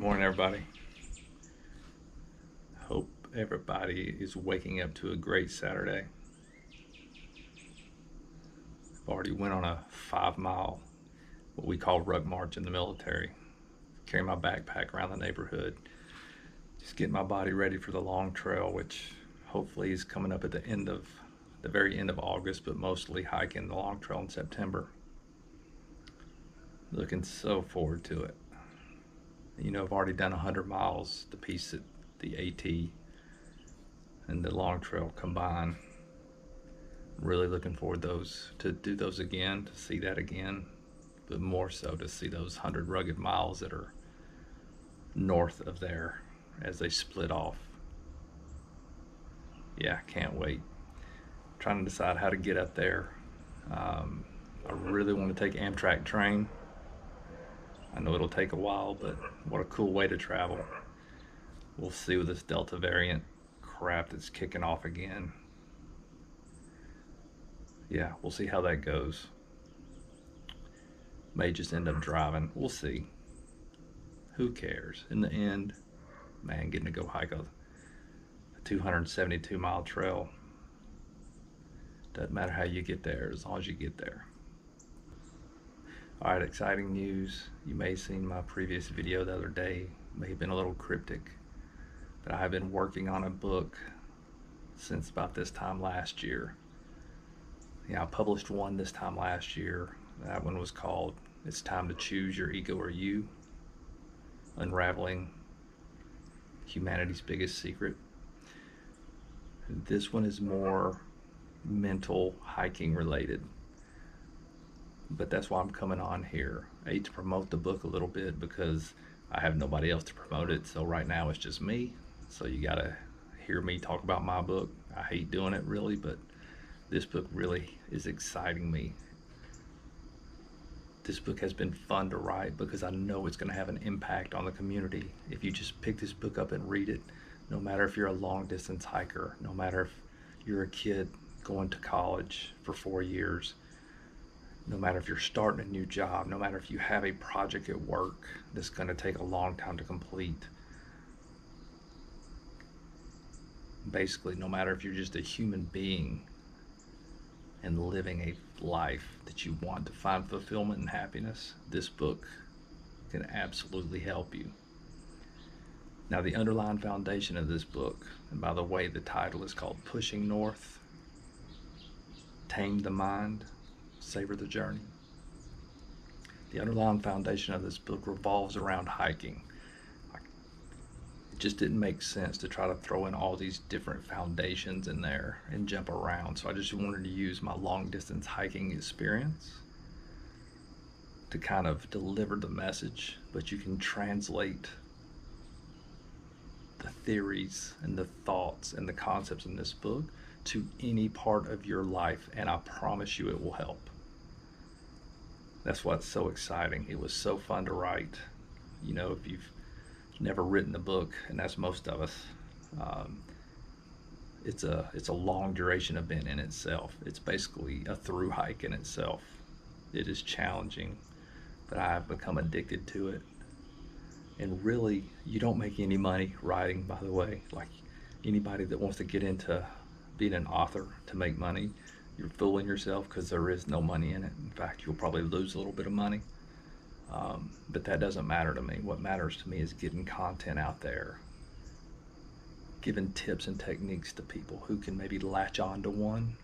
Morning, everybody. Hope everybody is waking up to a great Saturday. I've already went on a 5-mile, what we call ruck march in the military. Carry my backpack around the neighborhood, just getting my body ready for the long trail, which hopefully is coming up at the very end of August, but mostly hiking the long trail in September. Looking so forward to it. You know, I've already done 100 miles, the piece at the AT and the long trail combined. Really looking forward to do those again, to see that again, but more so to see those 100 rugged miles that are north of there as they split off. Yeah, can't wait. Trying to decide how to get up there. I really want to take Amtrak train. I know it'll take a while, but what a cool way to travel. We'll see with this Delta variant crap that's kicking off again. Yeah, we'll see how that goes. May just end up driving. We'll see. Who cares? In the end, man, getting to go hike a 272-mile trail. Doesn't matter how you get there, as long as you get there. All right, exciting news. You may have seen my previous video the other day. It may have been a little cryptic, but I have been working on a book since about this time last year. Yeah, I published one this time last year. That one was called It's Time to Choose Your Ego or You, Unraveling Humanity's Biggest Secret. This one is more mental hiking related, but that's why I'm coming on here. I hate to promote the book a little bit because I have nobody else to promote it, so right now it's just me, so you gotta hear me talk about my book. I hate doing it really, but this book really is exciting me. This book has been fun to write because I know it's going to have an impact on the community. If you just pick this book up and read it, no matter if you're a long distance hiker, no matter if you're a kid going to college for 4 years, no matter if you're starting a new job, no matter if you have a project at work that's going to take a long time to complete, basically no matter if you're just a human being and living a life that you want to find fulfillment and happiness, this book can absolutely help you. Now, the underlying foundation of this book, and by the way, the title is called Pushing North, Tame the Mind, Savor the Journey. The underlying foundation of this book revolves around hiking. It just didn't make sense to try to throw in all these different foundations in there and jump around. So I just wanted to use my long distance hiking experience to kind of deliver the message, but you can translate the theories and the thoughts and the concepts in this book to any part of your life, and I promise you it will help. That's what's so exciting. It was so fun to write. You know, if you've never written a book, and that's most of us, it's a long duration event in itself. It's basically a through hike in itself. It is challenging, but I've become addicted to it. And really, you don't make any money writing, by the way. Like anybody that wants to get into being an author to make money, you're fooling yourself, because there is no money in it. In fact, you'll probably lose a little bit of money. But that doesn't matter to me. What matters to me is getting content out there, giving tips and techniques to people who can maybe latch on to one,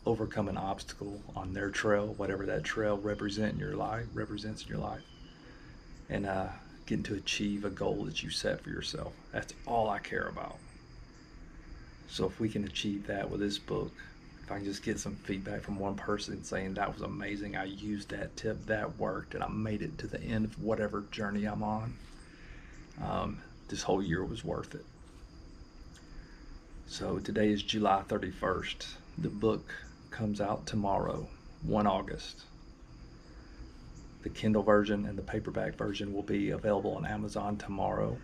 overcome an obstacle on their trail, whatever that trail represents in your life, and getting to achieve a goal that you set for yourself. That's all I care about. So if we can achieve that with this book, if I can just get some feedback from one person saying that was amazing, I used that tip, that worked, and I made it to the end of whatever journey I'm on, this whole year was worth it. So today is July 31st. The book comes out tomorrow, 1 August. The Kindle version and the paperback version will be available on Amazon tomorrow.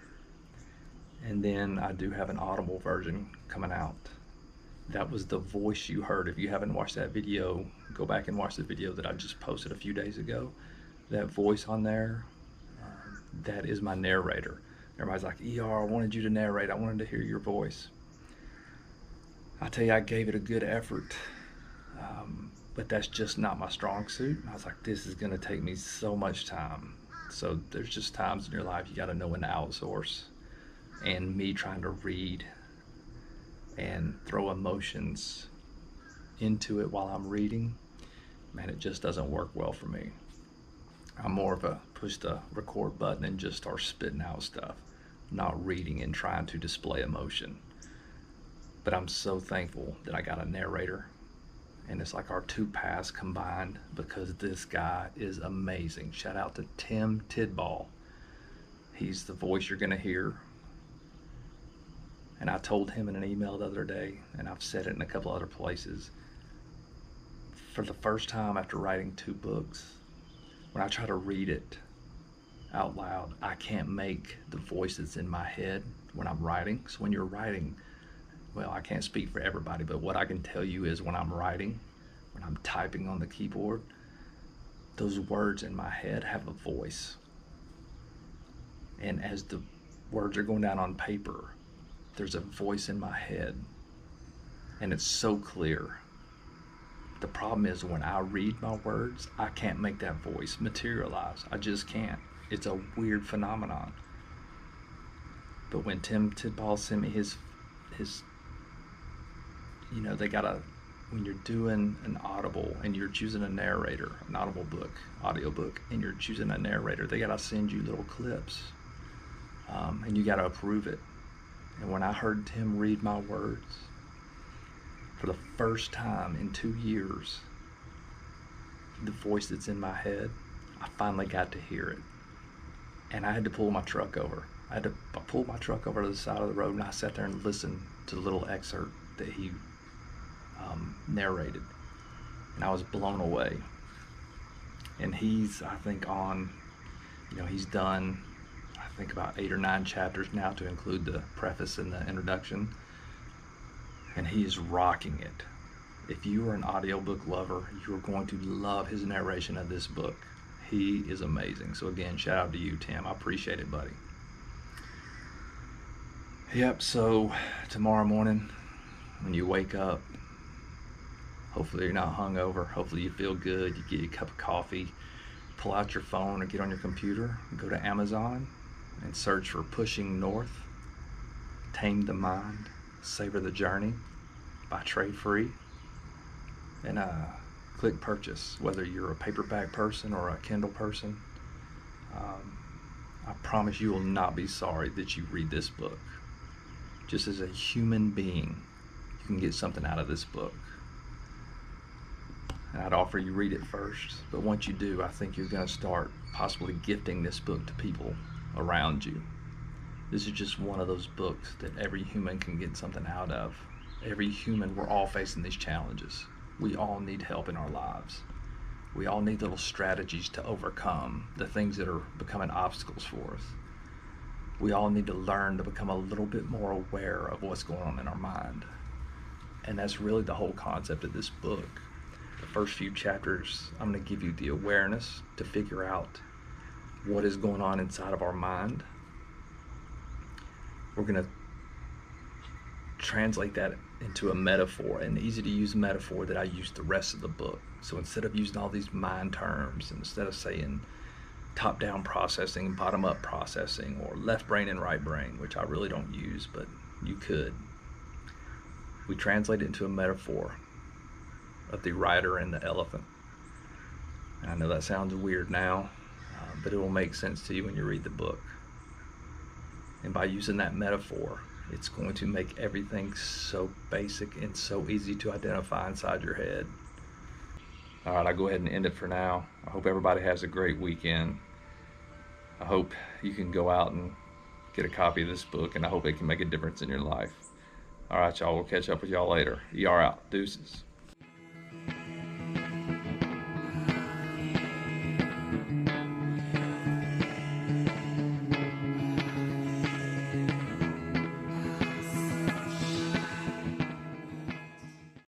And then I do have an Audible version coming out. That was the voice you heard. If you haven't watched that video, go back and watch the video that I just posted a few days ago. That voice on there, That is my narrator. Everybody's like, ER, I wanted you to narrate. I wanted to hear your voice. I tell you, I gave it a good effort. But that's just not my strong suit. I was like, this is going to take me so much time. So there's just times in your life you got to know when to outsource. And me trying to read and throw emotions into it while I'm reading, man, it just doesn't work well for me. I'm more of a push the record button and just start spitting out stuff, not reading and trying to display emotion. But I'm so thankful that I got a narrator, and it's like our two paths combined, because this guy is amazing. Shout out to Tim Tidball. He's the voice you're gonna hear. And I told him in an email the other day, and I've said it in a couple other places, for the first time after writing 2 books, when I try to read it out loud, I can't make the voices in my head when I'm writing. So when you're writing, well, I can't speak for everybody, but what I can tell you is when I'm writing, when I'm typing on the keyboard, those words in my head have a voice. And as the words are going down on paper, there's a voice in my head, and it's so clear. The problem is when I read my words, I can't make that voice materialize. I just can't. It's a weird phenomenon. But when Tim Tidball sent me his they gotta, when you're doing an audible and you're choosing a narrator, an audible book, audiobook, and you're choosing a narrator, they gotta send you little clips, and you gotta approve it. And when I heard Tim read my words for the first time in 2 years, the voice that's in my head, I finally got to hear it. And I had to pull my truck over. I pulled my truck over to the side of the road, and I sat there and listened to the little excerpt that he narrated. And I was blown away. And he's, I think, he's done, I think, about 8 or 9 chapters now, to include the preface and the introduction. And he is rocking it. If you are an audiobook lover, you're going to love his narration of this book. He is amazing. So again, shout out to you, Tim. I appreciate it, buddy. Yep, so tomorrow morning, when you wake up, hopefully you're not hungover. Hopefully you feel good. You get a cup of coffee, pull out your phone or get on your computer, go to Amazon and search for Pushing North, Tame the Mind, Savor the Journey by Trade Free, and click purchase, whether you're a paperback person or a Kindle person. I promise you will not be sorry that you read this book. Just as a human being, you can get something out of this book. And I'd offer you read it first, but once you do, I think you're going to start possibly gifting this book to people around you. This is just one of those books that every human can get something out of. Every human, we're all facing these challenges. We all need help in our lives. We all need little strategies to overcome the things that are becoming obstacles for us. We all need to learn to become a little bit more aware of what's going on in our mind. And that's really the whole concept of this book. The first few chapters, I'm going to give you the awareness to figure out what is going on inside of our mind. We're going to translate that into a metaphor, an easy to use metaphor that I use the rest of the book. So instead of using all these mind terms, instead of saying top-down processing, bottom-up processing, or left brain and right brain, which I really don't use, but you could, we translate it into a metaphor of the rider and the elephant. And I know that sounds weird now, but it will make sense to you when you read the book. And by using that metaphor, it's going to make everything so basic and so easy to identify inside your head. All right, I'll go ahead and end it for now. I hope everybody has a great weekend. I hope you can go out and get a copy of this book, and I hope it can make a difference in your life. All right, y'all, we'll catch up with y'all later. ER out. Deuces.